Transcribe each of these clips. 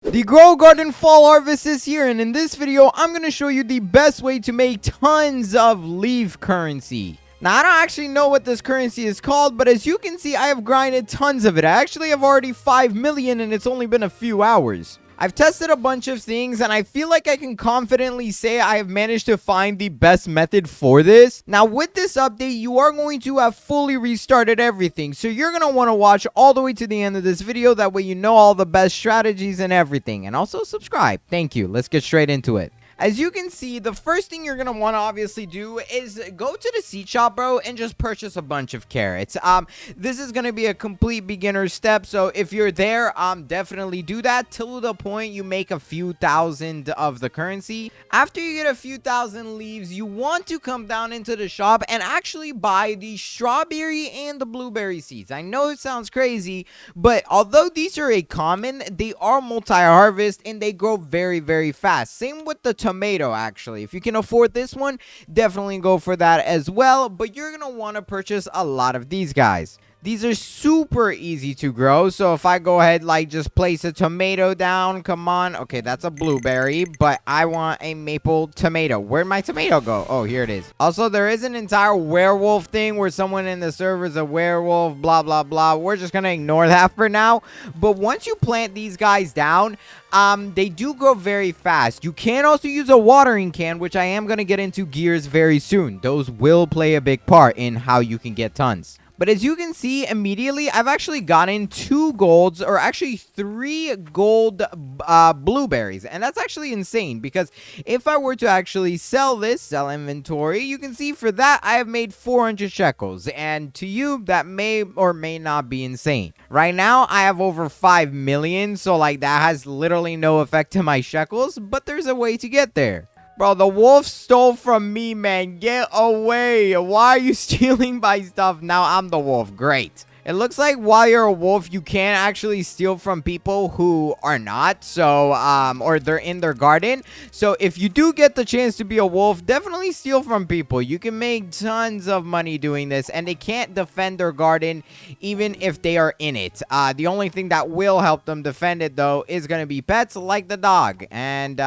The Grow Garden Fall Harvest is here, and in this video, I'm going to show you the best way to make tons of leaf currency. Now, I don't actually know what this currency is called, but as you can see, I have grinded tons of it. I actually have already 5 million, and it's only been a few hours. I've tested a bunch of things, and I feel like I can confidently say I have managed to find the best method for this. Now, with this update, you are going to have fully restarted everything, so you're going to want to watch all the way to the end of this video. That way you know all the best strategies and everything. And also subscribe. Thank you. Let's get straight into it. As you can see, the first thing you're going to want to obviously do is go to the seed shop, bro, and just purchase a bunch of carrots. This is going to be a complete beginner step, so if you're there, definitely do that till the point you make a few thousand of the currency. After you get a few thousand leaves, you want to come down into the shop and actually buy the strawberry and the blueberry seeds. I know it sounds crazy, but although these are a common, they are multi-harvest and they grow very, very fast. Same with the tomato, actually. If you can afford this one, definitely go for that as well, but you're gonna want to purchase a lot of these guys. These are super easy to grow, so if I go ahead, like, just place a tomato down, come on. Okay, that's a blueberry, but I want a maple tomato. Where'd my tomato go? Oh, here it is. Also, there is an entire werewolf thing where someone in the server is a werewolf, blah, blah, blah. We're just gonna ignore that for now, but once you plant these guys down, they do grow very fast. You can also use a watering can, which I am gonna get into gears very soon. Those will play a big part in how you can get tons. But as you can see, immediately, I've actually gotten 2 golds, or actually 3 gold blueberries. And that's actually insane, because if I were to actually sell inventory, you can see for that, I have made 400 shekels. And to you, that may or may not be insane. Right now, I have over 5 million, so like that has literally no effect to my shekels, but there's a way to get there. Bro, the wolf stole from me, man. Get away. Why are you stealing my stuff? Now I'm the wolf. Great. It looks like while you're a wolf, you can actually steal from people who are not. So, or they're in their garden. So if you do get the chance to be a wolf, definitely steal from people. You can make tons of money doing this. And they can't defend their garden even if they are in it. The only thing that will help them defend it, though, is going to be pets like the dog. And,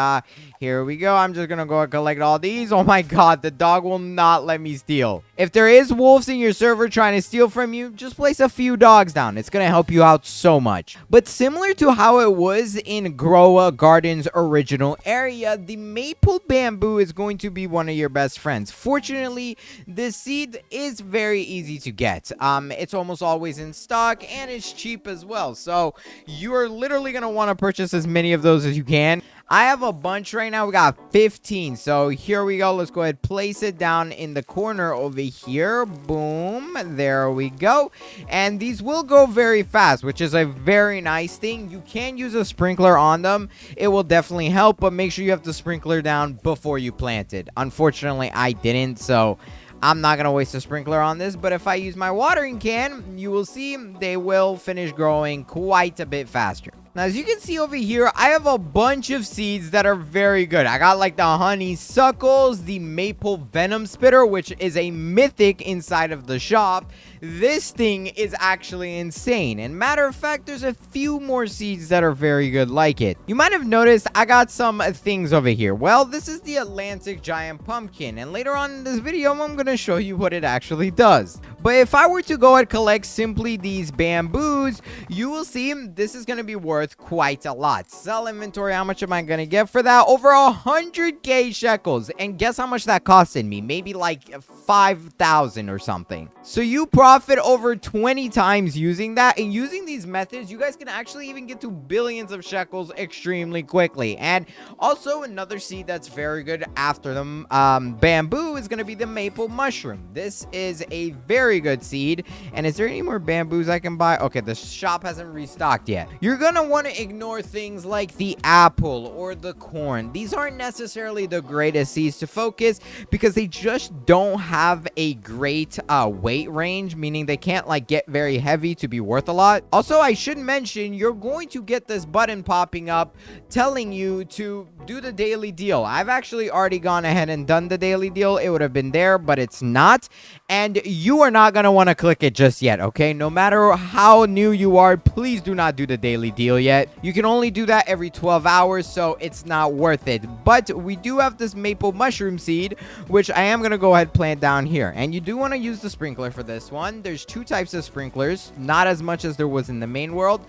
here we go. I'm just going to go and collect all these. Oh my god, the dog will not let me steal. If there is wolves in your server trying to steal from you, just place a few dogs down. It's going to help you out so much. But similar to how it was in Grow Garden's original area, the maple bamboo is going to be one of your best friends. Fortunately, this seed is very easy to get. It's almost always in stock and it's cheap as well. So you are literally going to want to purchase as many of those as you can. I have a bunch right now. We got 15. So here we go. Let's go ahead, place it down in the corner over here. Boom. There we go. And these will go very fast, which is a very nice thing. You can use a sprinkler on them. It will definitely help, but make sure you have the sprinkler down before you plant it. Unfortunately, I didn't, so I'm not going to waste a sprinkler on this, but if I use my watering can, you will see they will finish growing quite a bit faster. Now, as you can see over here, I have a bunch of seeds that are very good. I got like the honeysuckles, the maple venom spitter, which is a mythic inside of the shop. This thing is actually insane. And matter of fact, there's a few more seeds that are very good like it. You might have noticed I got some things over here. Well, this is the Atlantic giant pumpkin. And later on in this video, I'm going to show you what it actually does. But if I were to go and collect simply these bamboos, you will see this is going to be worth quite a lot. Sell inventory, how much am I going to get for that? Over 100k shekels. And guess how much that costed me? Maybe like 5,000 or something. So you profit over 20 times using that. And using these methods, you guys can actually even get to billions of shekels extremely quickly. And also another seed that's very good after the bamboo is going to be the maple mushroom. This is a very good seed. And is there any more bamboos I can buy? Okay, the shop hasn't restocked yet. You're going to want to ignore things like the apple or the corn. These aren't necessarily the greatest seeds to focus because they just don't have a great weight range, meaning they can't like get very heavy to be worth a lot. Also, I should mention you're going to get this button popping up telling you to do the daily deal. I've actually already gone ahead and done the daily deal. It would have been there, but it's not. And you are not not going to want to click it just yet, okay? No matter how new you are, please do not do the daily deal yet. You can only do that every 12 hours, so it's not worth it. But we do have this maple mushroom seed, which I am going to go ahead and plant down here. And you do want to use the sprinkler for this one. There's 2 types of sprinklers, not as much as there was in the main world,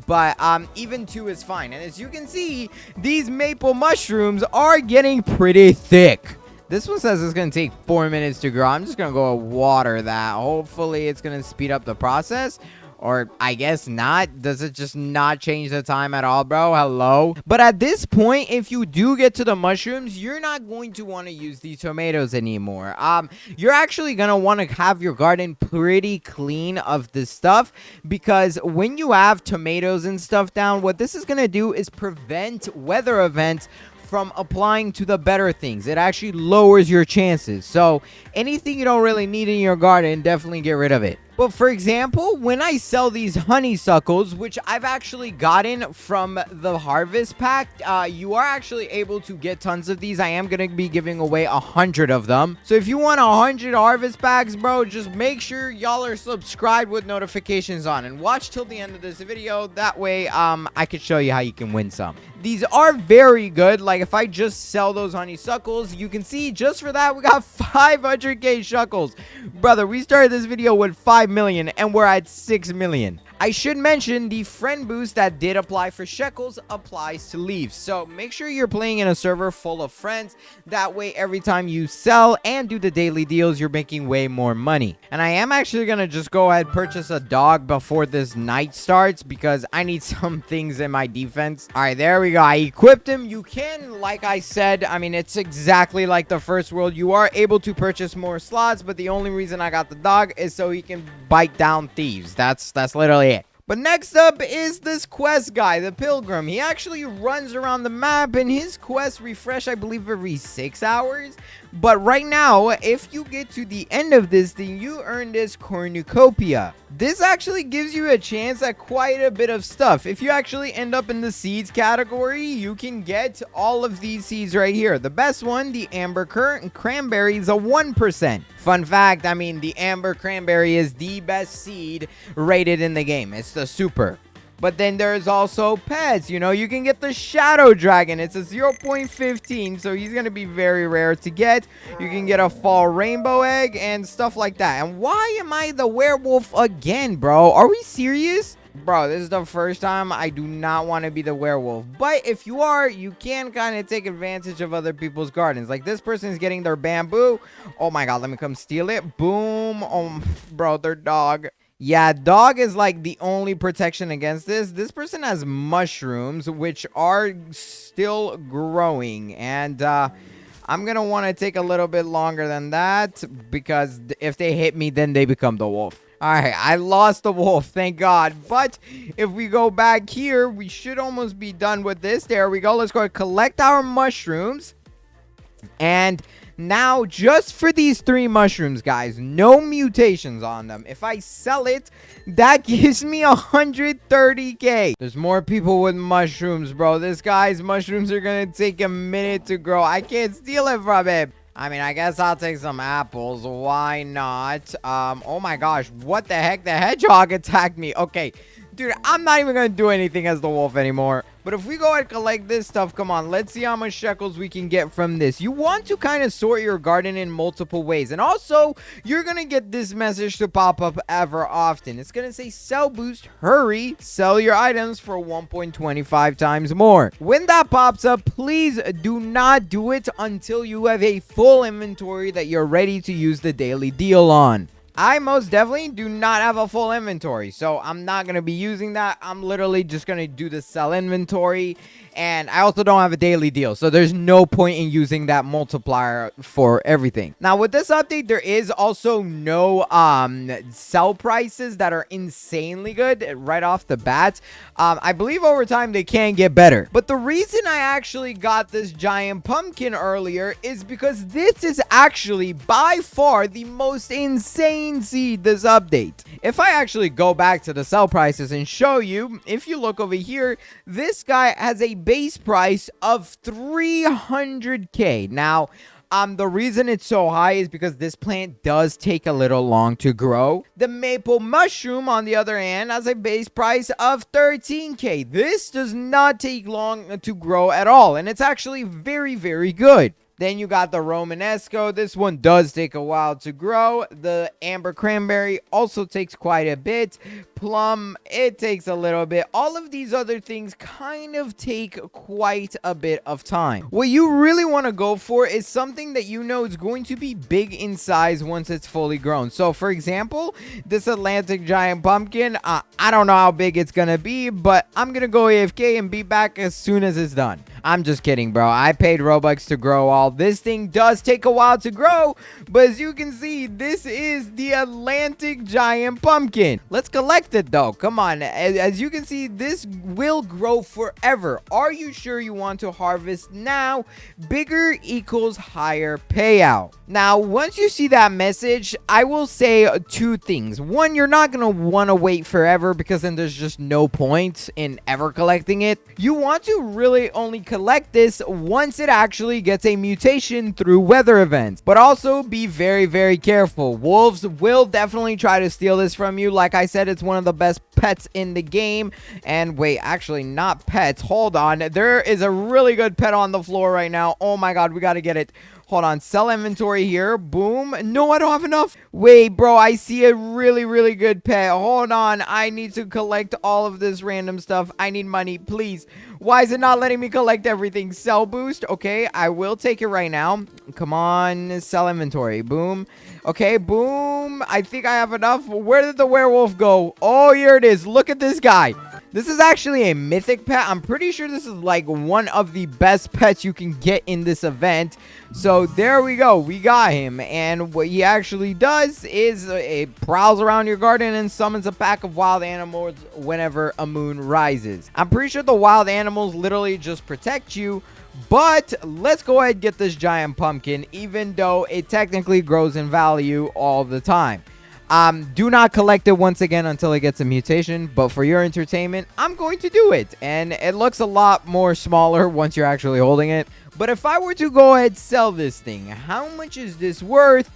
but even 2 is fine. And as you can see, these maple mushrooms are getting pretty thick. This one says it's going to take 4 minutes to grow. I'm just going to go water that. Hopefully, it's going to speed up the process. Or I guess not. Does it just not change the time at all, bro? Hello? But at this point, if you do get to the mushrooms, you're not going to want to use the tomatoes anymore. You're actually going to want to have your garden pretty clean of this stuff, because when you have tomatoes and stuff down, what this is going to do is prevent weather events from applying to the better things. It actually lowers your chances. So anything you don't really need in your garden, definitely get rid of it. But for example, when I sell these honeysuckles, which I've actually gotten from the harvest pack, you are actually able to get tons of these. I am going to be giving away 100 of them. So if you want 100 harvest packs, bro, just make sure y'all are subscribed with notifications on and watch till the end of this video. That way, I can show you how you can win some. These are very good. Like if I just sell those honeysuckles, you can see just for that, we got 500k shuckles. Brother, we started this video with 5 million and we're at 6 million. I should mention the friend boost that did apply for shekels applies to leaves. So make sure you're playing in a server full of friends. That way, every time you sell and do the daily deals, you're making way more money. And I am actually going to just go ahead and purchase a dog before this night starts, because I need some things in my defense. All right, there we go. I equipped him. You can, like I said, I mean, it's exactly like the first world. You are able to purchase more slots, but the only reason I got the dog is so he can bite down thieves. That's literally it. But next up is this quest guy, the pilgrim. He actually runs around the map, and his quests refresh, I believe, every 6 hours. But right now, if you get to the end of this thing, you earn this cornucopia. This actually gives you a chance at quite a bit of stuff. If you actually end up in the seeds category, you can get all of these seeds right here. The best one, the amber cranberry, is a 1%. Fun fact, I mean, the amber cranberry is the best seed rated in the game. It's the super. But then there's also pets. You know, you can get the shadow dragon. It's a 0.15, so he's going to be very rare to get. You can get a fall rainbow egg and stuff like that. And why am I the werewolf again, bro? Are we serious? Bro, this is the first time. I do not want to be the werewolf. But if you are, you can kind of take advantage of other people's gardens. Like this person is getting their bamboo. Oh my god, let me come steal it. Boom. Oh, bro, their dog. Yeah, dog is like the only protection against this. This person has mushrooms, which are still growing. And I'm going to want to take a little bit longer than that, because if they hit me, then they become the wolf. All right, I lost the wolf, thank God. But if we go back here, we should almost be done with this. There we go. Let's go and collect our mushrooms. And now, just for these 3 mushrooms, guys, no mutations on them. If I sell it, that gives me 130k. There's more people with mushrooms, bro. This guy's mushrooms are going to take a minute to grow. I can't steal it from him. I mean, I guess I'll take some apples. Why not? Oh my gosh, what the heck? The hedgehog attacked me. Okay, dude, I'm not even going to do anything as the wolf anymore. But if we go ahead and collect this stuff, come on, let's see how much shekels we can get from this. You want to kind of sort your garden in multiple ways. And also, you're going to get this message to pop up ever often. It's going to say, sell boost, hurry, sell your items for 1.25 times more. When that pops up, please do not do it until you have a full inventory that you're ready to use the daily deal on. I most definitely do not have a full inventory, so I'm not going to be using that. I'm literally just going to do the sell inventory, and I also don't have a daily deal, so there's no point in using that multiplier for everything. Now, with this update, there is also no sell prices that are insanely good right off the bat. I believe over time they can get better, but the reason I actually got this giant pumpkin earlier is because this is actually by far the most insane seed this update. If I actually go back to the sell prices and show you, if you look over here, this guy has a base price of 300k. Now, The reason it's so high is because this plant does take a little long to grow. The maple mushroom, on the other hand, has a base price of 13K. This does not take long to grow at all, and it's actually very, very good. Then you got the Romanesco. This one does take a while to grow. The Amber Cranberry also takes quite a bit. Plum, it takes a little bit. All of these other things kind of take quite a bit of time. What you really want to go for is something that you know is going to be big in size once it's fully grown. So, for example, this Atlantic Giant Pumpkin, I don't know how big it's going to be, but I'm going to go AFK and be back as soon as it's done. I'm just kidding, bro. I paid Robux to grow all. This thing does take a while to grow, but as you can see, this is the Atlantic Giant Pumpkin. Let's collect it, though. Come on. As you can see, this will grow forever. Are you sure you want to harvest now? Bigger equals higher payout. Now, once you see that message, I will say two things. One, you're not going to want to wait forever because then there's just no point in ever collecting it. You want to really only collect this once it actually gets a mutation through weather events. But also be very, very careful. Wolves will definitely try to steal this from you. Like I said, it's one of the best pets in the game. And wait, actually not pets. Hold on. There is a really good pet on the floor right now. Oh my god, we got to get it. Hold on, sell inventory here. Boom. No, I don't have enough. Wait, bro, I see a really, really good pet. Hold on, I need to collect all of this random stuff. I need money, please. Why is it not letting me collect everything? Sell boost. Okay, I will take it right now. Come on, sell inventory. Boom. Okay, boom. I think I have enough. Where did the werewolf go? Oh, here it is. Look at this guy. This is actually a mythic pet. I'm pretty sure this is like one of the best pets you can get in this event. So there we go. We got him. And what he actually does is it prowls around your garden and summons a pack of wild animals whenever a moon rises. I'm pretty sure the wild animals literally just protect you. But let's go ahead and get this giant pumpkin, even though it technically grows in value all the time. Do not collect it once again until it gets a mutation, but for your entertainment, I'm going to do it. And it looks a lot more smaller once you're actually holding it. But if I were to go ahead and sell this thing, how much is this worth?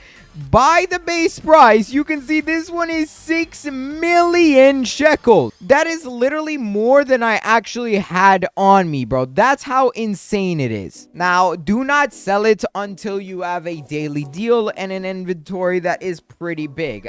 By the base price, you can see this one is 6 million shekels. That is literally more than I actually had on me, bro. That's how insane it is. Now, do not sell it until you have a daily deal and an inventory that is pretty big.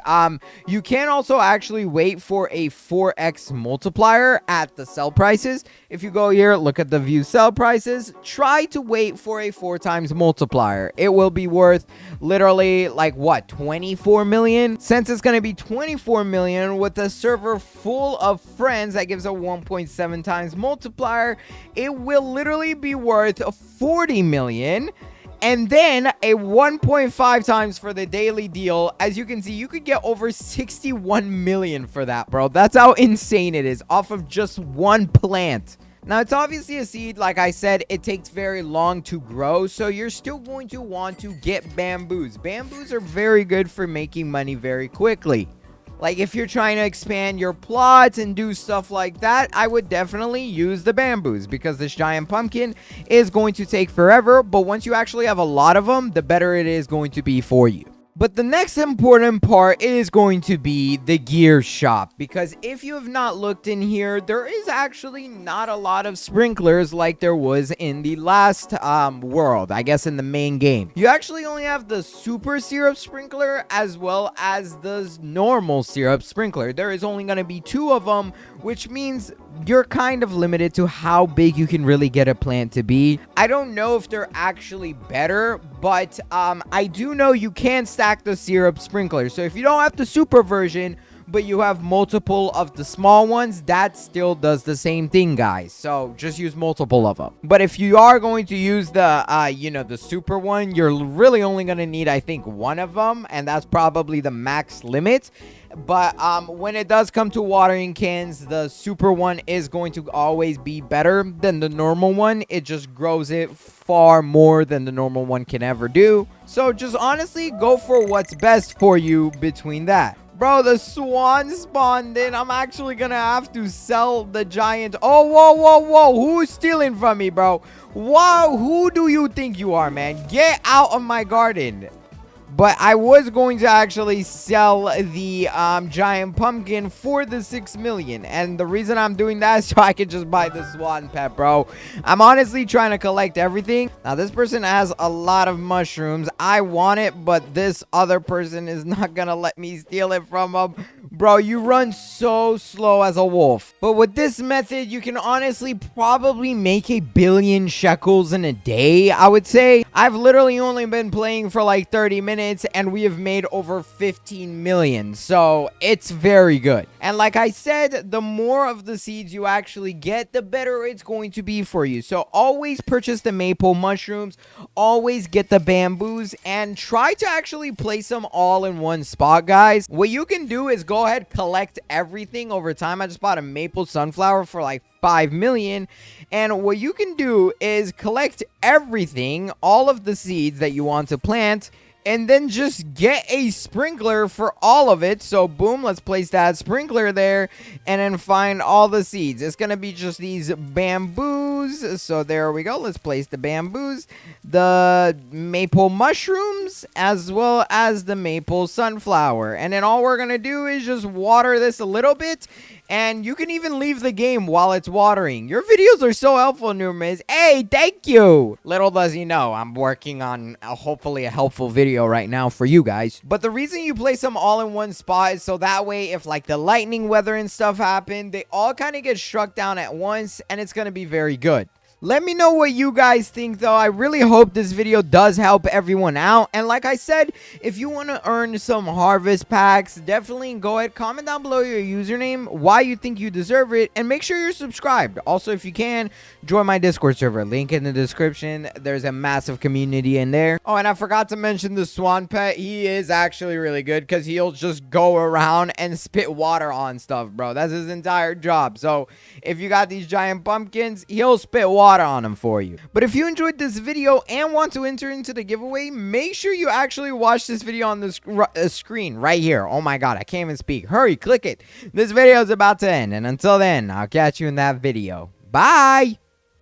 You can also actually wait for a 4x multiplier at the sell prices. If you go here, look at the view sell prices, try to wait for a 4 times multiplier. It will be worth literally like what, 24 million? Since it's going to be 24 million with a server full of friends that gives a 1.7 times multiplier, it will literally be worth 40 million. And then a 1.5 times for the daily deal. As you can see, you could get over 61 million for that, bro. That's how insane it is off of just one plant. Now, it's obviously a seed. Like I said, it takes very long to grow, so you're still going to want to get bamboos. Bamboos are very good for making money very quickly. Like, if you're trying to expand your plots and do stuff like that, I would definitely use the bamboos because this giant pumpkin is going to take forever, but once you actually have a lot of them, the better it is going to be for you. But the next important part is going to be the gear shop, because if you have not looked in here, there is actually not a lot of sprinklers like there was in the last world, I guess in the main game. You actually only have the super syrup sprinkler as well as the normal syrup sprinkler. There is only going to be 2 of them, which means you're kind of limited to how big you can really get a plant to be. I don't know if they're actually better, but I do know you can stack the syrup sprinkler. So if you don't have the super version, but you have multiple of the small ones, that still does the same thing, guys. So just use multiple of them. But if you are going to use the the super one, you're really only going to need, I think, 1 of them, and that's probably the max limit. But when it does come to watering cans, the super one is going to always be better than the normal one. It just grows it far more than the normal one can ever do. So just honestly go for what's best for you between that. Bro, the swan spawned in. I'm actually gonna have to sell the giant. Oh, whoa, whoa, whoa. Who's stealing from me, bro? Wow, who do you think you are, man? Get out of my garden. But I was going to actually sell the giant pumpkin for the 6 million. And the reason I'm doing that is so I can just buy the swan pet, bro. I'm honestly trying to collect everything. Now, this person has a lot of mushrooms. I want it, but this other person is not going to let me steal it from him. Bro, you run so slow as a wolf. But with this method, you can honestly probably make 1 billion shekels in a day, I would say. I've literally only been playing for like 30 minutes and we have made over 15 million. So it's very good. And like I said, the more of the seeds you actually get, the better it's going to be for you. So always purchase the maple mushrooms, always get the bamboos, and try to actually place them all in one spot, guys. What you can do is go ahead, collect everything over time. I just bought a maple sunflower for like 5 million. And what you can do is collect everything, all of the seeds that you want to plant, and then just get a sprinkler for all of it. So boom, let's place that sprinkler there and then find all the seeds. It's gonna be just these bamboos. So there we go. Let's place the bamboos, the maple mushrooms, as well as the maple sunflower. And then all we're gonna do is just water this a little bit. And you can even leave the game while it's watering. Your videos are so helpful, Numerous. Hey, thank you. Little does he know, I'm working on hopefully a helpful video right now for you guys. But the reason you place them all in one spot is so that way if like the lightning weather and stuff happen, they all kind of get struck down at once and it's going to be very good. Let me know what you guys think, though. I really hope this video does help everyone out. And like I said, if you want to earn some harvest packs, definitely go ahead, comment down below your username, why you think you deserve it, and make sure you're subscribed. Also, if you can, join my Discord server. Link in the description. There's a massive community in there. Oh, and I forgot to mention the swan pet. He is actually really good because he'll just go around and spit water on stuff, bro. That's his entire job. So if you got these giant pumpkins, he'll spit water on them for you. But if you enjoyed this video and want to enter into the giveaway, make sure you actually watch this video on the screen right here. Oh my god, I can't even speak. Hurry, click it. This video is about to end, and until then, I'll catch you in that video. Bye.